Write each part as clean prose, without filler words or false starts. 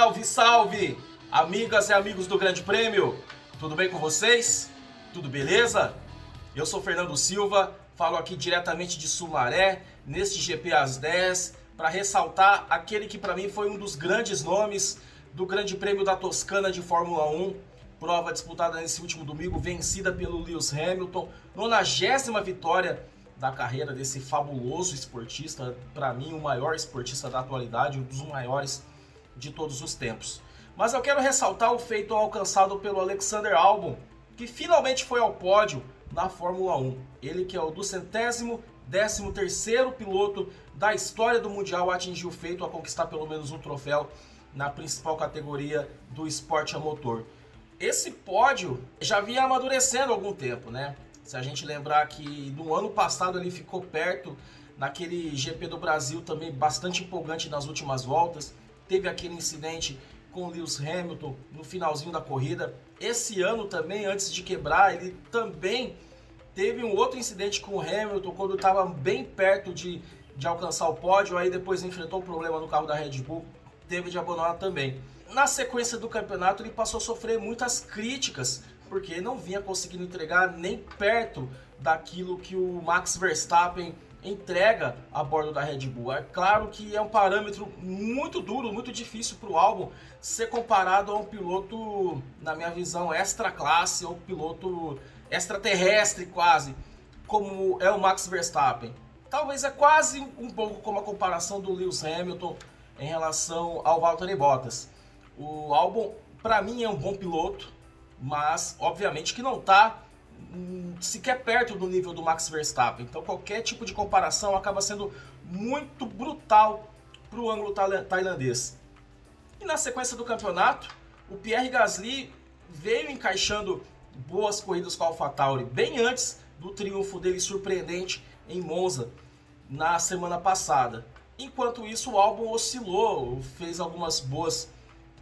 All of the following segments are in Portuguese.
Salve, salve! Amigas e amigos do Grande Prêmio, tudo bem com vocês? Tudo beleza? Eu sou Fernando Silva, falo aqui diretamente de Sumaré, neste GP às 10, para ressaltar aquele que para mim foi um dos grandes nomes do Grande Prêmio da Toscana de Fórmula 1, prova disputada nesse último domingo, vencida pelo Lewis Hamilton, 90ª vitória da carreira desse fabuloso esportista, para mim o maior esportista da atualidade, um dos maiores de todos os tempos. Mas eu quero ressaltar o feito alcançado pelo Alexander Albon, que finalmente foi ao pódio na Fórmula 1. Ele que é o 213º piloto da história do Mundial a atingir o feito a conquistar pelo menos um troféu na principal categoria do esporte a motor. Esse pódio já vinha amadurecendo há algum tempo, né? Se a gente lembrar que no ano passado ele ficou perto naquele GP do Brasil também bastante empolgante nas últimas voltas. Teve aquele incidente com o Lewis Hamilton no finalzinho da corrida. Esse ano também, antes de quebrar, ele também teve um outro incidente com o Hamilton quando estava bem perto de alcançar o pódio. Aí depois enfrentou um problema no carro da Red Bull, teve de abandonar também. Na sequência do campeonato ele passou a sofrer muitas críticas, porque não vinha conseguindo entregar nem perto daquilo que o Max Verstappen entrega a bordo da Red Bull. É claro que é um parâmetro muito duro, muito difícil para o Albon ser comparado a um piloto, na minha visão, extra classe, ou piloto extraterrestre quase, como é o Max Verstappen. Talvez é quase um pouco como a comparação do Lewis Hamilton em relação ao Valtteri Bottas. O Albon, para mim, é um bom piloto, mas obviamente que não está sequer perto do nível do Max Verstappen. Então qualquer tipo de comparação acaba sendo muito brutal para o ângulo tailandês. E na sequência do campeonato, o Pierre Gasly veio encaixando boas corridas com a AlphaTauri, bem antes do triunfo dele surpreendente em Monza na semana passada. Enquanto isso, o Albon oscilou, fez algumas boas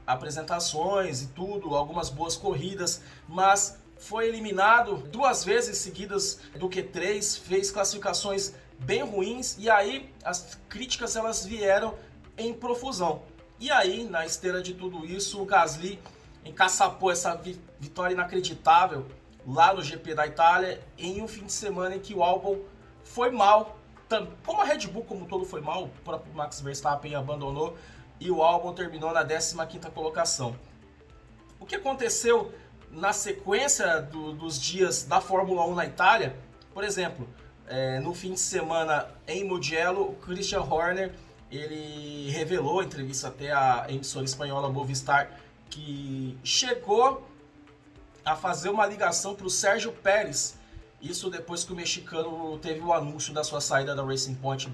apresentações e tudo, algumas boas corridas, mas foi eliminado 2 vezes seguidas do Q3, fez classificações bem ruins e aí as críticas elas vieram em profusão. E aí, na esteira de tudo isso, o Gasly encaçapou essa vitória inacreditável lá no GP da Itália em um fim de semana em que o Albon foi mal, como a Red Bull como um todo foi mal, o próprio Max Verstappen abandonou e o Albon terminou na 15ª colocação. O que aconteceu na sequência dos dias da Fórmula 1 na Itália? Por exemplo, no fim de semana em Mugello, o Christian Horner ele revelou, em entrevista até à emissora espanhola Movistar, que chegou a fazer uma ligação para o Sérgio Pérez, isso depois que o mexicano teve o anúncio da sua saída da Racing Point /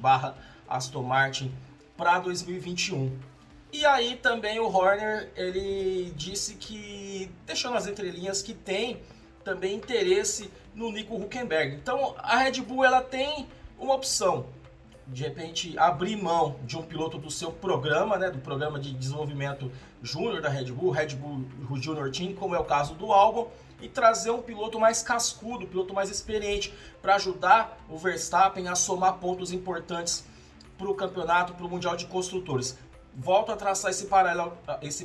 Aston Martin para 2021. E aí também o Horner ele disse que, deixou nas entrelinhas, que tem também interesse no Nico Hülkenberg. Então a Red Bull ela tem uma opção, de repente abrir mão de um piloto do seu programa, né, do programa de desenvolvimento júnior da Red Bull Junior Team, como é o caso do Albon, e trazer um piloto mais cascudo, um piloto mais experiente, para ajudar o Verstappen a somar pontos importantes para o campeonato, para o Mundial de Construtores. Volto a traçar esse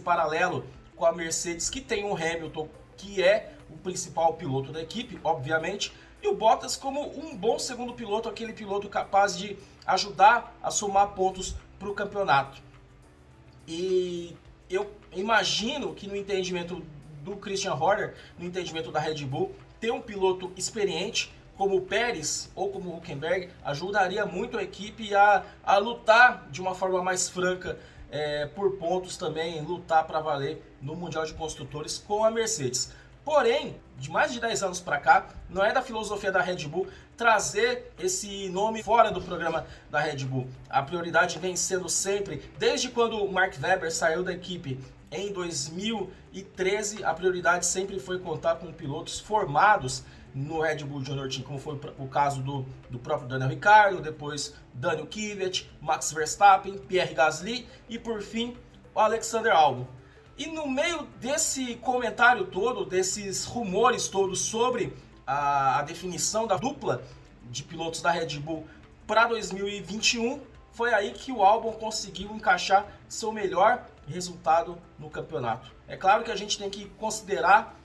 paralelo com a Mercedes, que tem o Hamilton, que é o principal piloto da equipe, obviamente, e o Bottas como um bom segundo piloto, aquele piloto capaz de ajudar a somar pontos para o campeonato. E eu imagino que no entendimento do Christian Horner, no entendimento da Red Bull, ter um piloto experiente como o Pérez ou como o Hülkenberg ajudaria muito a equipe a lutar de uma forma mais franca por pontos também, lutar para valer no Mundial de Construtores com a Mercedes. Porém, de mais de 10 anos para cá, não é da filosofia da Red Bull trazer esse nome fora do programa da Red Bull. A prioridade vem sendo sempre, desde quando o Mark Webber saiu da equipe em 2013, a prioridade sempre foi contar com pilotos formados no Red Bull Junior Team, como foi o caso do próprio Daniel Ricciardo, depois Daniel Kvyat, Max Verstappen, Pierre Gasly e por fim o Alexander Albon. E no meio desse comentário todo, desses rumores todos sobre a definição da dupla de pilotos da Red Bull para 2021, foi aí que o Albon conseguiu encaixar seu melhor resultado no campeonato. É claro que a gente tem que considerar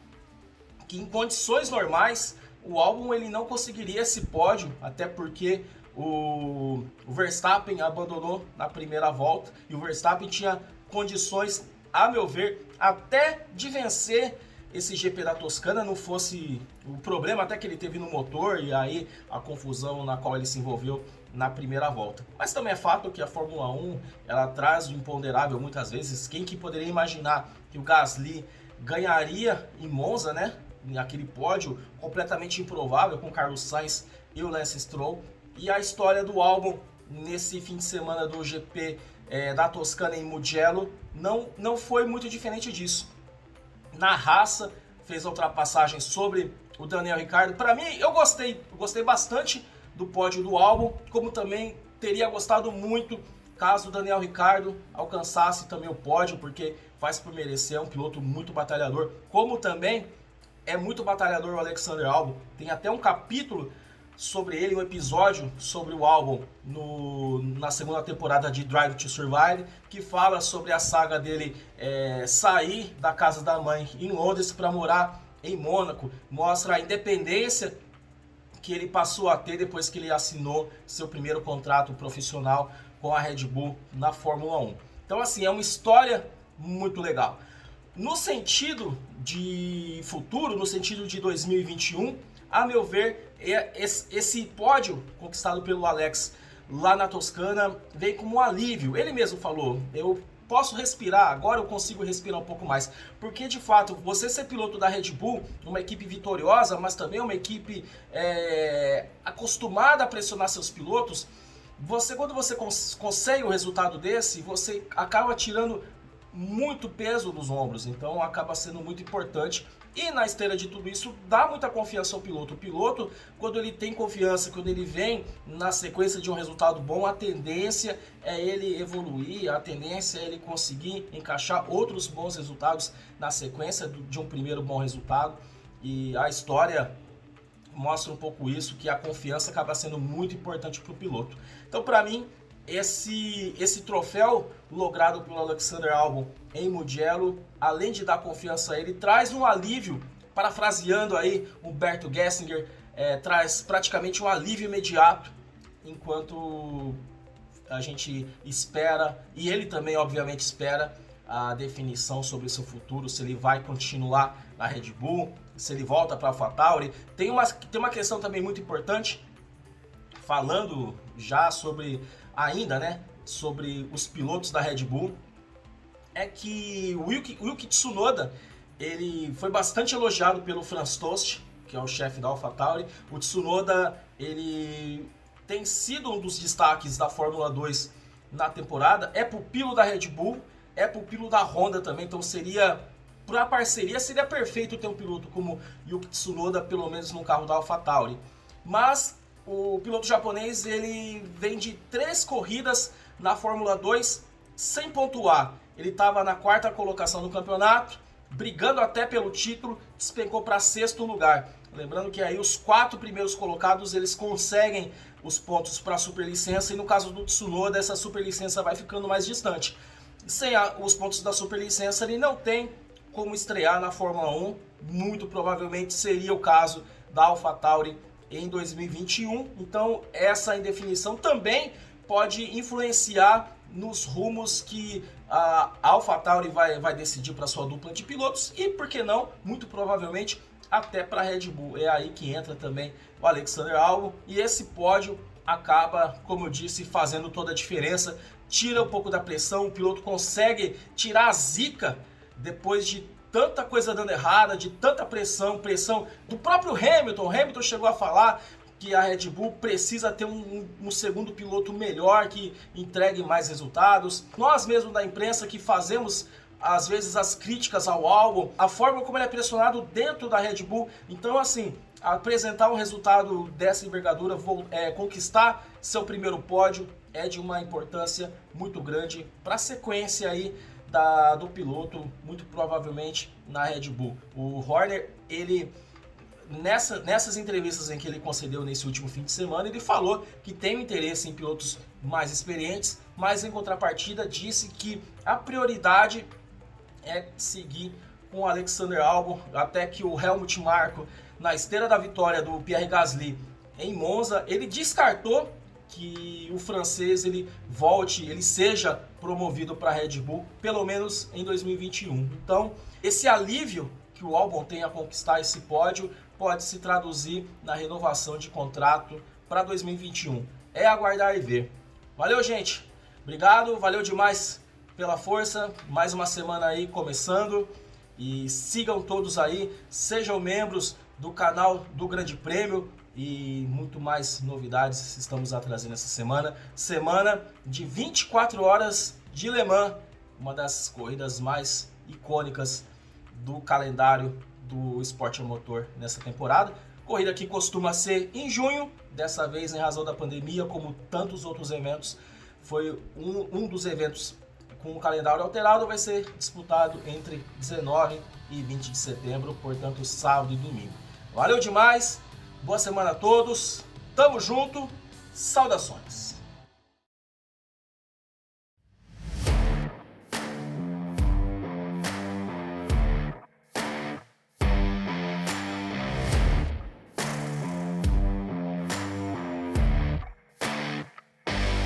que em condições normais o Albon ele não conseguiria esse pódio, até porque o Verstappen abandonou na primeira volta e o Verstappen tinha condições, a meu ver, até de vencer esse GP da Toscana, não fosse o problema até que ele teve no motor e aí a confusão na qual ele se envolveu na primeira volta. Mas também é fato que a Fórmula 1 ela traz o imponderável muitas vezes. Quem que poderia imaginar que o Gasly ganharia em Monza, né? Aquele pódio completamente improvável com Carlos Sainz e o Lance Stroll. E a história do Albon nesse fim de semana do GP da Toscana em Mugello não foi muito diferente disso. Na raça, fez a ultrapassagem sobre o Daniel Ricciardo. Para mim, eu gostei bastante do pódio do Albon, como também teria gostado muito caso o Daniel Ricciardo alcançasse também o pódio, porque faz por merecer, é um piloto muito batalhador, como também é muito batalhador o Alexander Albon. Tem até um capítulo sobre ele, um episódio sobre o Albon na segunda temporada de Drive to Survive, que fala sobre a saga dele sair da casa da mãe em Londres para morar em Mônaco. Mostra a independência que ele passou a ter depois que ele assinou seu primeiro contrato profissional com a Red Bull na Fórmula 1. Então assim, é uma história muito legal. No sentido de futuro, no sentido de 2021, a meu ver, esse pódio conquistado pelo Alex lá na Toscana vem como um alívio. Ele mesmo falou, eu posso respirar, agora eu consigo respirar um pouco mais. Porque, de fato, você ser piloto da Red Bull, uma equipe vitoriosa, mas também uma equipe acostumada a pressionar seus pilotos, quando você consegue o resultado desse, você acaba tirando muito peso dos ombros, então acaba sendo muito importante. E na esteira de tudo isso, dá muita confiança ao piloto. O piloto, quando ele tem confiança, quando ele vem na sequência de um resultado bom, a tendência é ele evoluir, a tendência é ele conseguir encaixar outros bons resultados na sequência de um primeiro bom resultado. E a história mostra um pouco isso, que a confiança acaba sendo muito importante para o piloto. Então, para mim, esse troféu logrado pelo Alexander Albon em Mugello, além de dar confiança a ele, traz um alívio, parafraseando aí Humberto Gessinger, traz praticamente um alívio imediato, enquanto a gente espera, e ele também obviamente espera, a definição sobre o seu futuro, se ele vai continuar na Red Bull, se ele volta para a AlphaTauri. Tem uma questão também muito importante, falando já sobre sobre os pilotos da Red Bull, é que o Yuki Tsunoda, ele foi bastante elogiado pelo Franz Tost, que é o chefe da AlphaTauri. O Tsunoda, ele tem sido um dos destaques da Fórmula 2 na temporada, é pupilo da Red Bull, é pupilo da Honda também, então para a parceria seria perfeito ter um piloto como Yuki Tsunoda, pelo menos no carro da AlphaTauri. Mas o piloto japonês, ele vem de 3 corridas na Fórmula 2 sem pontuar. Ele estava na 4ª colocação do campeonato, brigando até pelo título, despencou para 6º lugar. Lembrando que aí os 4 primeiros colocados, eles conseguem os pontos para a superlicença, e no caso do Tsunoda, essa superlicença vai ficando mais distante. Sem os pontos da superlicença, ele não tem como estrear na Fórmula 1, muito provavelmente seria o caso da AlphaTauri em 2021, então essa indefinição também pode influenciar nos rumos que a AlphaTauri vai decidir para sua dupla de pilotos e, por que não, muito provavelmente até para a Red Bull. É aí que entra também o Alexander Albon, e esse pódio acaba, como eu disse, fazendo toda a diferença, tira um pouco da pressão, o piloto consegue tirar a zica depois de tanta coisa dando errada, de tanta pressão do próprio Hamilton. O Hamilton chegou a falar que a Red Bull precisa ter um segundo piloto melhor, que entregue mais resultados. Nós mesmos da imprensa que fazemos às vezes as críticas ao Albon, a forma como ele é pressionado dentro da Red Bull. Então assim, apresentar um resultado dessa envergadura, conquistar seu primeiro pódio, é de uma importância muito grande para a sequência aí do piloto, muito provavelmente na Red Bull. O Horner, ele nessas entrevistas em que ele concedeu nesse último fim de semana, ele falou que tem um interesse em pilotos mais experientes, mas em contrapartida disse que a prioridade é seguir com o Alexander Albon, até que o Helmut Marko, na esteira da vitória do Pierre Gasly em Monza, ele descartou que o francês ele volte, ele seja promovido para a Red Bull, pelo menos em 2021. Então, esse alívio que o Albon tem a conquistar esse pódio pode se traduzir na renovação de contrato para 2021. É aguardar e ver. Valeu, gente. Obrigado, valeu demais pela força. Mais uma semana aí começando. E sigam todos aí, sejam membros do canal do Grande Prêmio e muito mais novidades estamos a trazer nessa semana. Semana de 24 horas de Le Mans, uma das corridas mais icônicas do calendário do esporte a motor nessa temporada. Corrida que costuma ser em junho, dessa vez em razão da pandemia, como tantos outros eventos, foi um dos eventos com o calendário alterado, vai ser disputado entre 19 e 20 de setembro, portanto sábado e domingo. Valeu demais, boa semana a todos, tamo junto, saudações!